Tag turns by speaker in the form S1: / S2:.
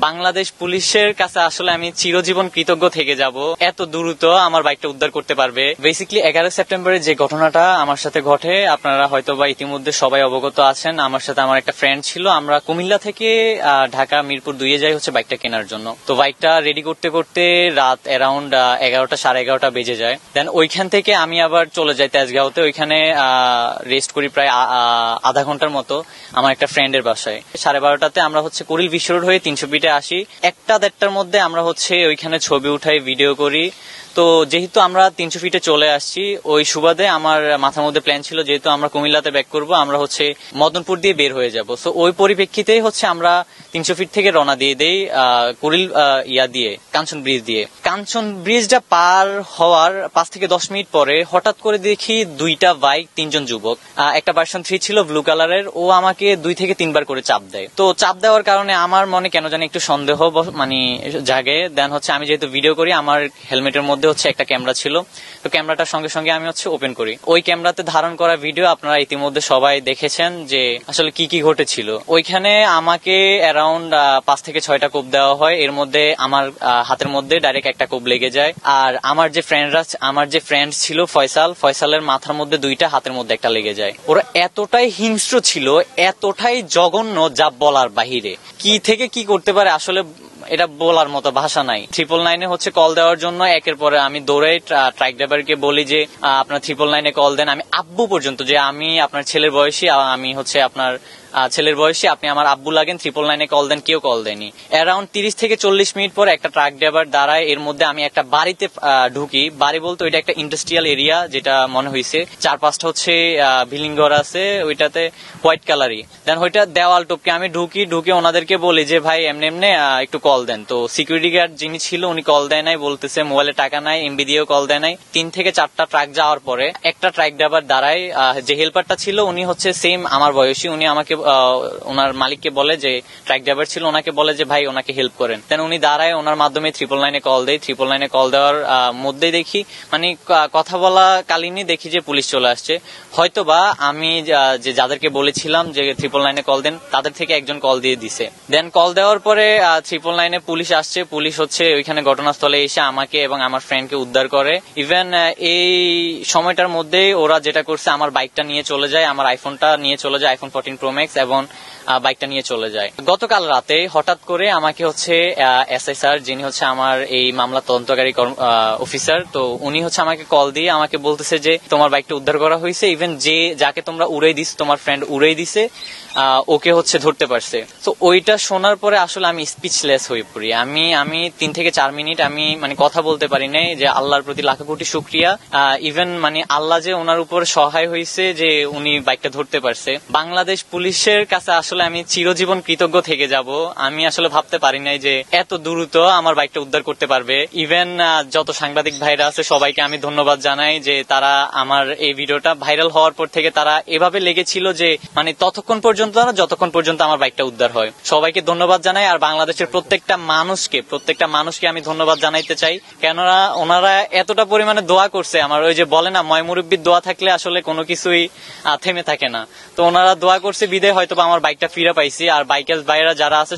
S1: বাংলাদেশ পুলিশের কাছে আসলে আমি চিরজীবন কৃতজ্ঞ থেকে যাব, এত দ্রুত আমার বাইকটা উদ্ধার করতে পারবে। বেসিক্যালি 11 সেপ্টেম্বরে যে ঘটনাটা আমার সাথে ঘটে, আপনারা হয়তো বা ইতিমধ্যে সবাই অবগত আছেন। আমার সাথে আমার একটা ফ্রেন্ড ছিল, আমরা কুমিল্লা থেকে ঢাকা মিরপুর 2 যাই হচ্ছে বাইকটা কেনার জন্য। তো বাইকটা রেডি করতে করতে রাত অ্যারাউন্ড 11টা সাড়ে 11টা বেজে যায়। দেন ওইখান থেকে আমি আবার চলে যাই তেজগাঁওতে, ওইখানে রেস্ট করি প্রায় আধা ঘন্টার মতো আমার একটা ফ্রেন্ডের বাসায়। 12:30টাতে আমরা হচ্ছে কুড়িল বিশ্ব রোড হয়ে 300 ফিটে আসি। 1টা-1:30টার মধ্যে আমরা হচ্ছে ওইখানে ছবি উঠাই, ভিডিও করি। তো যেহেতু আমরা 300 ফিটে চলে আসছি, ওই সুবাদে আমার মাথার মধ্যে প্ল্যান ছিল যেহেতু আমরা কুমিল্লাতে ব্যাক করব, আমরা হচ্ছে মদনপুর দিয়ে বের হয়ে যাব। সো ওই পরিপ্রেক্ষিতেই হচ্ছে আমরা 300 ফিট থেকে রওনা দিয়ে দেই কুড়িল দিয়ে কাঞ্চন ব্রিজ দিয়ে। কাঞ্চন ব্রিজটা পার হওয়ার 5 থেকে 10 মিনিট পরে হঠাৎ করে দেখি 2টা বাইক, 3জন যুবক, একটা ভার্সন 3 ছিল ব্লু কালারের, ও আমাকে 2 থেকে 3 বার করে চাপ দেয়। তো চাপ দেওয়ার কারণে আমার মনে কেন জানি একটু সন্দেহ মানে জাগে। দেন হচ্ছে আমি যেহেতু ভিডিও করি, আমার হেলমেটের মধ্যে হচ্ছে একটা ক্যামেরা ছিল, তো ক্যামেরাটার সঙ্গে সঙ্গে আমি হচ্ছে ওপেন করি। ওই ক্যামেরাতে ধারণ করা ভিডিও আপনারা ইতিমধ্যে সবাই দেখেছেন যে আসলে কি কি ঘটেছিল। ওইখানে আমাকে অ্যারাউন্ড 5 থেকে 6টা কোপ দেওয়া হয়। এর মধ্যে আমার হাতের মধ্যে ডাইরেক্ট একটা কোপ লেগে যায়। আর আমার যে ফ্রেন্ড ছিল ফয়সালের মাথার মধ্যে 2টা, হাতের মধ্যে একটা লেগে যায়। ওরা এতটাই হিংস্র ছিল, এতটাই জঘন্য, যা বলার বাহিরে। কি থেকে কি করতে পারে আসলে এটা বলার মতো ভাষা নাই। 999-এ হচ্ছে কল দেওয়ার জন্য একের পরে আমি দৌড়ে ট্রাক ড্রাইভারকে বলি যে আপনার 999-এ কল দেন। আমি আব্বু পর্যন্ত, যে আমি আপনার ছেলের বয়সী, আমি হচ্ছে আপনার ছেলের বয়সী, আপনি আমার আব্বু লাগেন, 999-এ কল দেন, কেউ কল দেয়নি। অ্যারাউন্ড 30 থেকে 40 মিনিট পর একটা ট্রাক ড্রাইভার দাঁড়ায়। এর মধ্যে আমি একটা বাড়িতে ঢুকি। বাড়ি বলতে ওইটা একটা ইন্ডাস্ট্রিয়াল এরিয়া, যেটা মনে হয়েছে 4-5টা হচ্ছে বিল্ডিং ঘর আছে, ওইটাতে হোয়াইট কালারই। দেন ওইটা দেওয়াল টপকে আমি ঢুকে ওনাদেরকে বলি যে ভাই এমনি একটু কল দেন। তো সিকিউরিটি গার্ড যিনি ছিল উনি কল দেয় নাই, বলতেছে মোবাইলে টাকা নাই, এমবি দিয়েও কল দেয় নাই। 3 থেকে 4টা ট্রাক যাওয়ার পরে একটা ট্রাক ড্রাইভার দাঁড়ায়, যে হেল্পারটা ছিল উনি হচ্ছে সেম আমার বয়সী। উনি আমাকে ওনার মালিককে বলে, যে ট্রাক ড্রাইভার ছিল, ওনাকে বলে যে ভাই ওনাকে হেল্প করেন। দেন উনি দাঁড়ায়, ওনার মাধ্যমে 999-এ কল দেয়। 999-এ কল দেওয়ার মধ্যেই দেখি, মানে কথা বলা কালীনই দেখি যে পুলিশ চলে আসছে। হয়তোবা আমি যে যাদেরকে বলেছিলাম যে 999-এ কল দেন, তাদের থেকে একজন কল দিয়ে দিছে। দেন কল দেওয়ার পরে 999-এ পুলিশ আসছে। পুলিশ হচ্ছে ওইখানে ঘটনাস্থলে এসে আমাকে এবং আমার ফ্রেন্ডকে উদ্ধার করে। ইভেন এই সময়টার মধ্যেই ওরা যেটা করছে, আমার বাইকটা নিয়ে চলে যায়, আমার আইফোনটা নিয়ে চলে যায়, iPhone 14 Pro Max, এবং বাইকটা নিয়ে চলে যায়। গতকাল রাতে হঠাৎ করে আমাকে হচ্ছে এসআই স্যার, যিনি হচ্ছে আমার এই মামলা তদন্তকারী অফিসার, তো উনি হচ্ছে আমাকে কল দিয়ে আমাকে বলতেছে যে তোমার বাইকটা উদ্ধার করা হয়েছে, ইভেন যাকে তোমরা উড়াই দিস, তোমার ফ্রেন্ড উড়াই দিছে, ওকে হচ্ছে ধরতে পারছে। তো ওইটা শোনার পরে আসলে আমি স্পিচলেস হয়ে পড়ি। আমি 3 থেকে 4 মিনিট আমি মানে কথা বলতে পারি নাই। যে আল্লাহর প্রতি লাখ কোটি শুকরিয়া, ইভেন মানে আল্লাহ যে ওনার উপর সহায় হয়েছে যে উনি বাইকটা ধরতে পারছে। বাংলাদেশ পুলিশের কাছে আসলে আমি চিরজীবন কৃতজ্ঞ থেকে যাব। আমি আসলে ভাবতে পারি নাই যে এত দ্রুত আমার বাইকটা উদ্ধার করতে পারবে। ইভেন যত সাংবাদিক ভাইরা আছে সবাইকে আমি ধন্যবাদ জানাই যে তারা আমার এই ভিডিওটা ভাইরাল হওয়ার পর থেকে তারা এভাবে লেগেছিল যে মানে যতক্ষণ পর্যন্ত আমার বাইকটা উদ্ধার হয়। সবাইকে ধন্যবাদ জানাই। আর বাংলাদেশের প্রত্যেকটা মানুষকে আমি ধন্যবাদ জানাইতে চাই, কেননা ওনারা এতটা পরিমাণে দোয়া করছে আমার। ওই যে বলে না, ময় মুরব্বির দোয়া থাকলে আসলে কোনো কিছুই থেমে থাকে না। তো ওনারা দোয়া করছে বিদে হয়তো আমার বাইকটা ফিরে পাইছি। আর বাইকের ভাইরা যারা আছে